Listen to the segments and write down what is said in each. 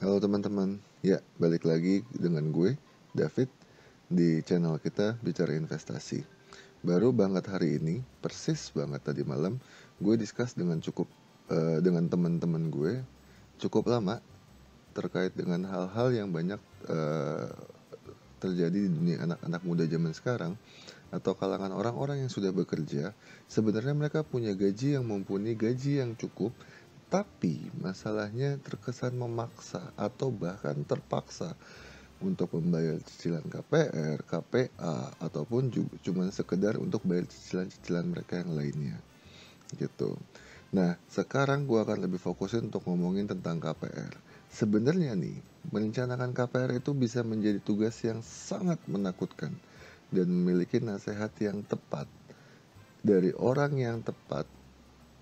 Halo teman-teman, ya balik lagi dengan gue, David, di channel kita Bicara Investasi. Baru banget hari ini, persis banget tadi malam, gue discuss dengan teman-teman gue cukup lama terkait dengan hal-hal yang banyak terjadi di dunia anak-anak muda zaman sekarang atau kalangan orang-orang yang sudah bekerja. Sebenarnya mereka punya gaji yang mumpuni, gaji yang cukup, tapi masalahnya terkesan memaksa atau bahkan terpaksa untuk membayar cicilan KPR, KPA, ataupun cuma sekedar untuk bayar cicilan-cicilan mereka yang lainnya gitu. Nah, sekarang gue akan lebih fokusin untuk ngomongin tentang KPR. Sebenarnya nih, merencanakan KPR itu bisa menjadi tugas yang sangat menakutkan dan memiliki nasihat yang tepat dari orang yang tepat.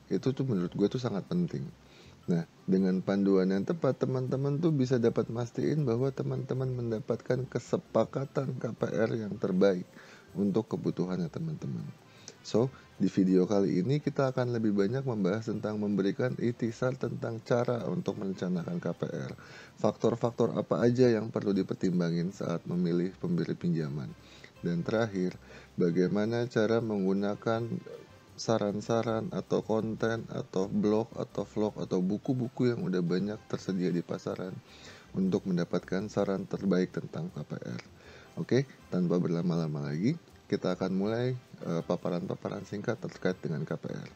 Itu tuh menurut gue tuh sangat penting. Nah, dengan panduan yang tepat, teman-teman tuh bisa dapat mastiin bahwa teman-teman mendapatkan kesepakatan KPR yang terbaik untuk kebutuhannya teman-teman. So, di video kali ini kita akan lebih banyak membahas tentang memberikan ikhtisar tentang cara untuk merencanakan KPR. Faktor-faktor apa aja yang perlu dipertimbangin saat memilih pemberi pinjaman. Dan terakhir, bagaimana cara menggunakan saran-saran atau konten atau blog atau vlog atau buku-buku yang udah banyak tersedia di pasaran untuk mendapatkan saran terbaik tentang KPR. Oke, tanpa berlama-lama lagi, kita akan mulai paparan-paparan singkat terkait dengan KPR.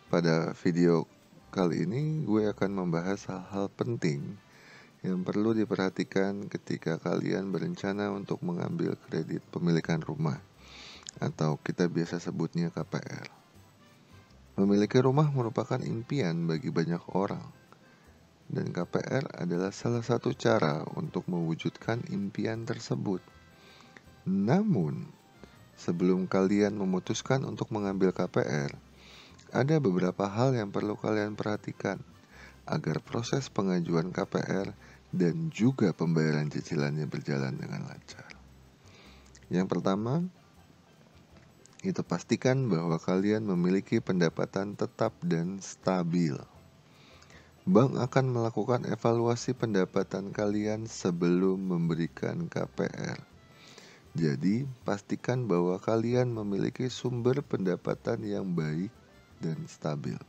Pada video kali ini, gue akan membahas hal-hal penting yang perlu diperhatikan ketika kalian berencana untuk mengambil kredit pemilikan rumah, atau kita biasa sebutnya KPR. Memiliki rumah merupakan impian bagi banyak orang, dan KPR adalah salah satu cara untuk mewujudkan impian tersebut. Namun, sebelum kalian memutuskan untuk mengambil KPR, ada beberapa hal yang perlu kalian perhatikan agar proses pengajuan KPR dan juga pembayaran cicilannya berjalan dengan lancar. Yang pertama, itu pastikan bahwa kalian memiliki pendapatan tetap dan stabil. Bank akan melakukan evaluasi pendapatan kalian sebelum memberikan KPR. Jadi, pastikan bahwa kalian memiliki sumber pendapatan yang baik dan stabil.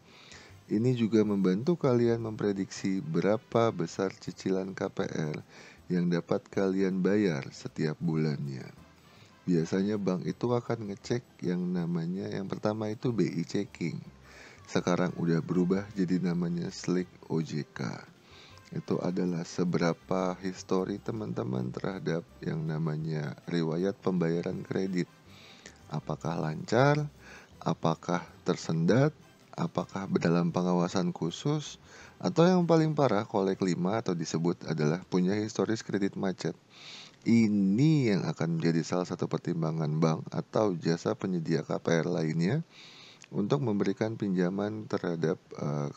Ini juga membantu kalian memprediksi berapa besar cicilan KPR yang dapat kalian bayar setiap bulannya. Biasanya bank itu akan ngecek yang pertama itu BI checking. Sekarang udah berubah jadi namanya SLIK OJK. Itu adalah seberapa histori teman-teman terhadap yang namanya riwayat pembayaran kredit. Apakah lancar, apakah tersendat, apakah dalam pengawasan khusus, atau yang paling parah kolek 5 atau disebut adalah punya historis kredit macet. Ini yang akan menjadi salah satu pertimbangan bank atau jasa penyedia KPR lainnya untuk memberikan pinjaman terhadap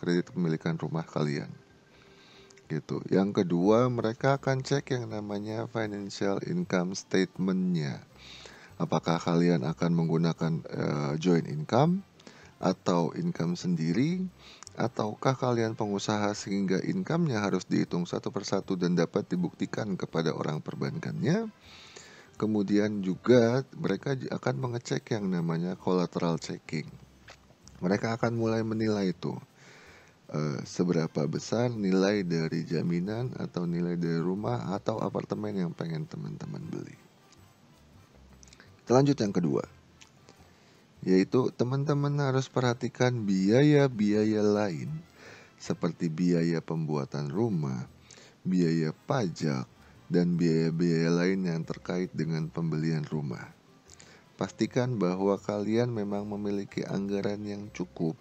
kredit pemilikan rumah kalian. Gitu. Yang kedua, mereka akan cek yang namanya financial income statement-nya. Apakah kalian akan menggunakan joint income atau income sendiri, ataukah kalian pengusaha sehingga income-nya harus dihitung satu persatu dan dapat dibuktikan kepada orang perbankannya. Kemudian juga mereka akan mengecek yang namanya collateral checking. Mereka akan mulai menilai itu seberapa besar nilai dari jaminan atau nilai dari rumah atau apartemen yang pengen teman-teman beli. Lanjut yang kedua, yaitu teman-teman harus perhatikan biaya-biaya lain seperti biaya pembuatan rumah, biaya pajak, dan biaya-biaya lain yang terkait dengan pembelian rumah. Pastikan bahwa kalian memang memiliki anggaran yang cukup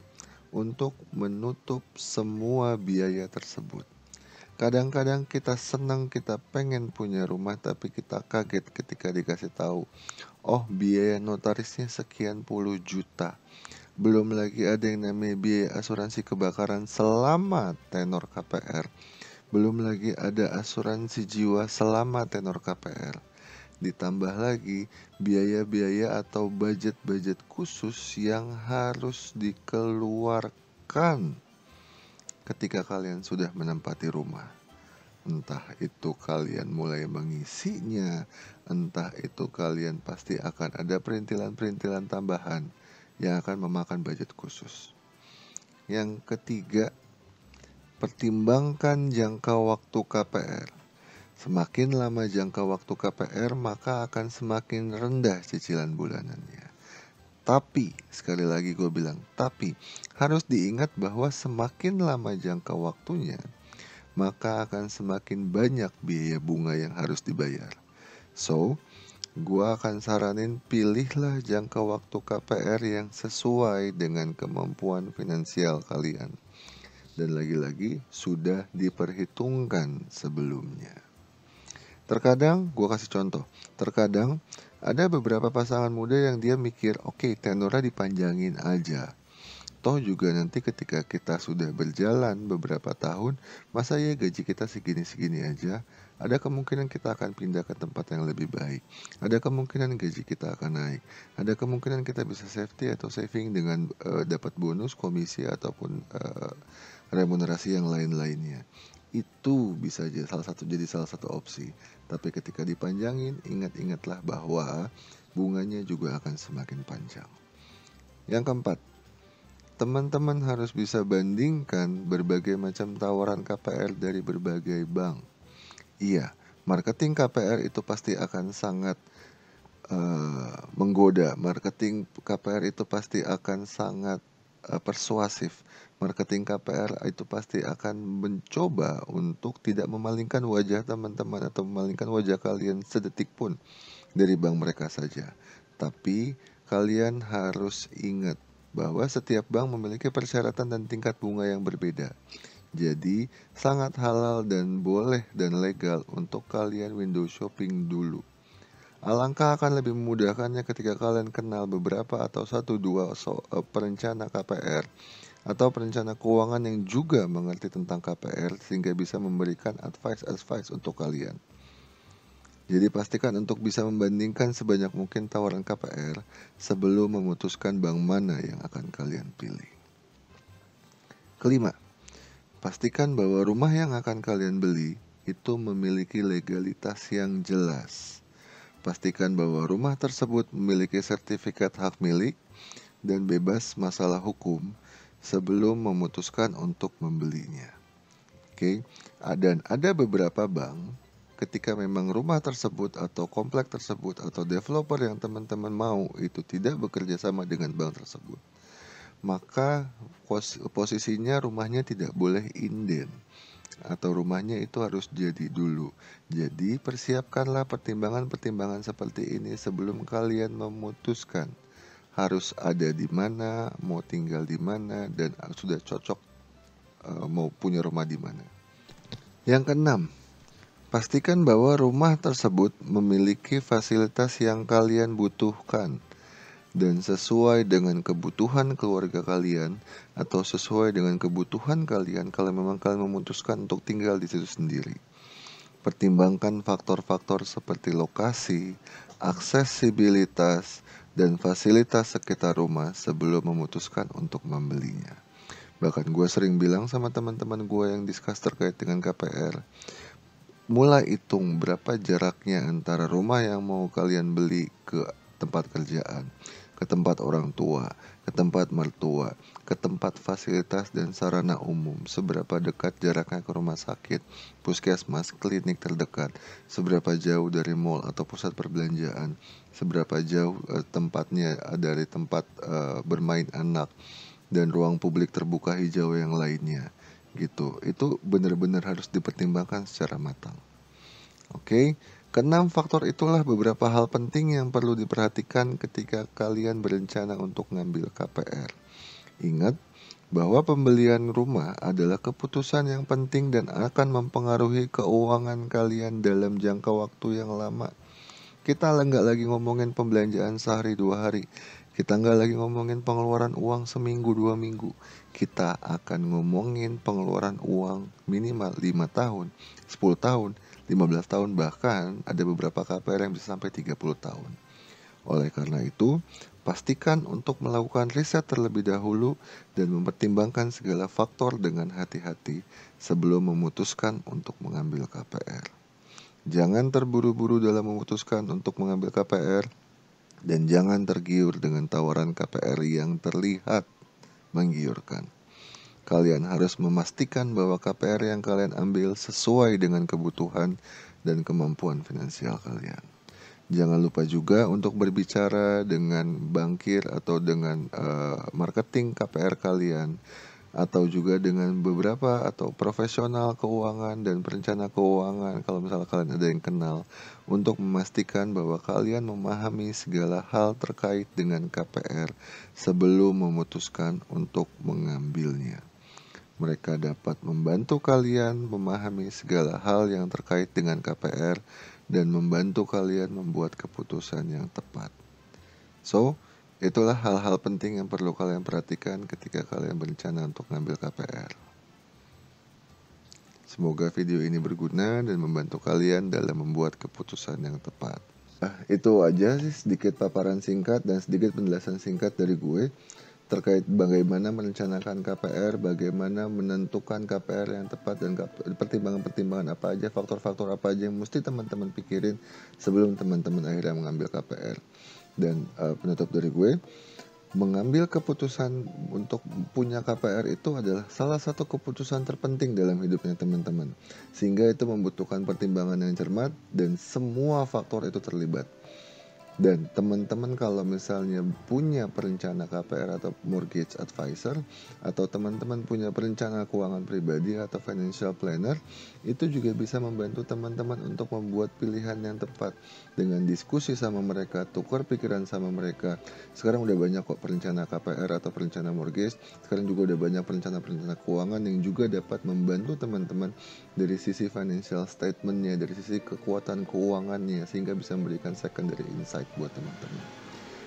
untuk menutup semua biaya tersebut. Kadang-kadang kita senang, kita pengen punya rumah, tapi kita kaget ketika dikasih tahu, oh biaya notarisnya sekian puluh juta. Belum lagi ada yang namanya biaya asuransi kebakaran selama tenor KPR. Belum lagi ada asuransi jiwa selama tenor KPR. Ditambah lagi biaya-biaya atau budget-budget khusus yang harus dikeluarkan ketika kalian sudah menempati rumah. Entah itu kalian mulai mengisinya, entah itu kalian pasti akan ada perintilan-perintilan tambahan yang akan memakan budget khusus. Yang ketiga, pertimbangkan jangka waktu KPR. Semakin lama jangka waktu KPR, maka akan semakin rendah cicilan bulanannya. Tapi, sekali lagi gue bilang, tapi harus diingat bahwa semakin lama jangka waktunya, maka akan semakin banyak biaya bunga yang harus dibayar. So, gue akan saranin pilihlah jangka waktu KPR yang sesuai dengan kemampuan finansial kalian. Dan lagi-lagi sudah diperhitungkan sebelumnya. Terkadang, gue kasih contoh, terkadang ada beberapa pasangan muda yang dia mikir, oke, tenornya dipanjangin aja. Toh juga nanti ketika kita sudah berjalan beberapa tahun, masa ya gaji kita segini-segini aja? Ada kemungkinan kita akan pindah ke tempat yang lebih baik. Ada kemungkinan gaji kita akan naik. Ada kemungkinan kita bisa safety atau saving dengan dapat bonus, komisi, ataupun remunerasi yang lain-lainnya. Itu bisa jadi salah satu opsi. Tapi ketika dipanjangin, ingat-ingatlah bahwa bunganya juga akan semakin panjang. Yang keempat, teman-teman harus bisa bandingkan berbagai macam tawaran KPR dari berbagai bank. Iya, marketing KPR itu pasti akan sangat menggoda. Marketing KPR itu pasti akan sangat persuasif. Marketing KPR itu pasti akan mencoba untuk tidak memalingkan wajah teman-teman atau memalingkan wajah kalian sedetik pun dari bank mereka saja. Tapi kalian harus ingat bahwa setiap bank memiliki persyaratan dan tingkat bunga yang berbeda. Jadi sangat halal dan boleh dan legal untuk kalian window shopping dulu. Alangkah akan lebih memudahkannya ketika kalian kenal beberapa atau 1-2 perencana KPR atau perencana keuangan yang juga mengerti tentang KPR sehingga bisa memberikan advice untuk kalian. Jadi pastikan untuk bisa membandingkan sebanyak mungkin tawaran KPR sebelum memutuskan bank mana yang akan kalian pilih. Kelima, pastikan bahwa rumah yang akan kalian beli itu memiliki legalitas yang jelas. Pastikan bahwa rumah tersebut memiliki sertifikat hak milik dan bebas masalah hukum sebelum memutuskan untuk membelinya. Oke, dan ada beberapa bank ketika memang rumah tersebut atau komplek tersebut atau developer yang teman-teman mau itu tidak bekerja sama dengan bank tersebut, maka posisinya rumahnya tidak boleh inden atau rumahnya itu harus jadi dulu. Jadi persiapkanlah pertimbangan-pertimbangan seperti ini sebelum kalian memutuskan harus ada di mana, mau tinggal di mana, dan sudah cocok mau punya rumah di mana. Yang keenam, pastikan bahwa rumah tersebut memiliki fasilitas yang kalian butuhkan dan sesuai dengan kebutuhan keluarga kalian atau sesuai dengan kebutuhan kalian kalau memang kalian memutuskan untuk tinggal di situ sendiri. Pertimbangkan faktor-faktor seperti lokasi, aksesibilitas, dan fasilitas sekitar rumah sebelum memutuskan untuk membelinya. Bahkan gue sering bilang sama teman-teman gue yang discuss terkait dengan KPR, mulai hitung berapa jaraknya antara rumah yang mau kalian beli ke tempat kerjaan, ke tempat orang tua, ke tempat mertua, ke tempat fasilitas dan sarana umum, seberapa dekat jaraknya ke rumah sakit, puskesmas, klinik terdekat, seberapa jauh dari mall atau pusat perbelanjaan, seberapa jauh tempatnya dari tempat bermain anak, dan ruang publik terbuka hijau yang lainnya. Gitu, itu benar-benar harus dipertimbangkan secara matang. Oke, keenam faktor itulah beberapa hal penting yang perlu diperhatikan ketika kalian berencana untuk ngambil KPR. Ingat bahwa pembelian rumah adalah keputusan yang penting dan akan mempengaruhi keuangan kalian dalam jangka waktu yang lama. Kita nggak lagi ngomongin pembelanjaan sehari 2 hari. Kita nggak lagi ngomongin pengeluaran uang seminggu 2 minggu. Kita akan ngomongin pengeluaran uang minimal 5 tahun, 10 tahun, 15 tahun, bahkan ada beberapa KPR yang bisa sampai 30 tahun. Oleh karena itu, Pastikan untuk melakukan riset terlebih dahulu dan mempertimbangkan segala faktor dengan hati-hati sebelum memutuskan untuk mengambil KPR. Jangan terburu-buru dalam memutuskan untuk mengambil KPR dan jangan tergiur dengan tawaran KPR yang terlihat menggiurkan. Kalian harus memastikan bahwa KPR yang kalian ambil sesuai dengan kebutuhan dan kemampuan finansial kalian. Jangan lupa juga untuk berbicara dengan bankir atau dengan marketing KPR kalian, atau juga dengan beberapa atau profesional keuangan dan perencana keuangan kalau misalnya kalian ada yang kenal, untuk memastikan bahwa kalian memahami segala hal terkait dengan KPR sebelum memutuskan untuk mengambilnya. Mereka dapat membantu kalian memahami segala hal yang terkait dengan KPR dan membantu kalian membuat keputusan yang tepat. So, itulah hal-hal penting yang perlu kalian perhatikan ketika kalian berencana untuk ngambil KPR. Semoga video ini berguna dan membantu kalian dalam membuat keputusan yang tepat. Itu aja sih sedikit paparan singkat dan sedikit penjelasan singkat dari gue terkait bagaimana merencanakan KPR, bagaimana menentukan KPR yang tepat, dan pertimbangan-pertimbangan apa aja, faktor-faktor apa aja yang mesti teman-teman pikirin sebelum teman-teman akhirnya mengambil KPR. Dan penutup dari gue, mengambil keputusan untuk punya KPR itu adalah salah satu keputusan terpenting dalam hidupnya teman-teman, sehingga itu membutuhkan pertimbangan yang cermat dan semua faktor itu terlibat. Dan teman-teman kalau misalnya punya perencana KPR atau mortgage advisor, atau teman-teman punya perencana keuangan pribadi atau financial planner, itu juga bisa membantu teman-teman untuk membuat pilihan yang tepat dengan diskusi sama mereka, tukar pikiran sama mereka. Sekarang udah banyak kok perencana KPR atau perencana mortgage, sekarang juga udah banyak perencana-perencana keuangan yang juga dapat membantu teman-teman dari sisi financial statementnya, dari sisi kekuatan keuangannya, sehingga bisa memberikan secondary insight buat teman-teman.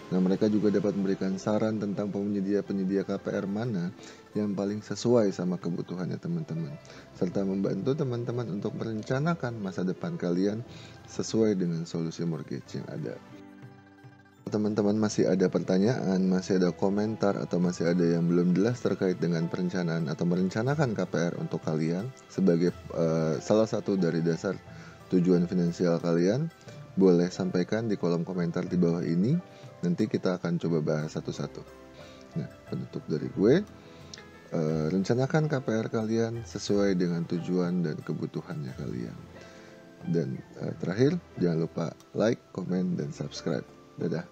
Nah, mereka juga dapat memberikan saran tentang penyedia-penyedia KPR mana yang paling sesuai sama kebutuhannya teman-teman, serta membantu teman-teman untuk merencanakan masa depan kalian sesuai dengan solusi mortgage yang ada. Teman-teman masih ada pertanyaan, masih ada komentar, atau masih ada yang belum jelas terkait dengan perencanaan atau merencanakan KPR untuk kalian sebagai salah satu dari dasar tujuan finansial kalian, boleh sampaikan di kolom komentar di bawah ini. Nanti kita akan coba bahas satu-satu. Nah, penutup dari gue, rencanakan KPR kalian sesuai dengan tujuan dan kebutuhannya kalian. Dan terakhir, jangan lupa like, komen, dan subscribe. Dadah.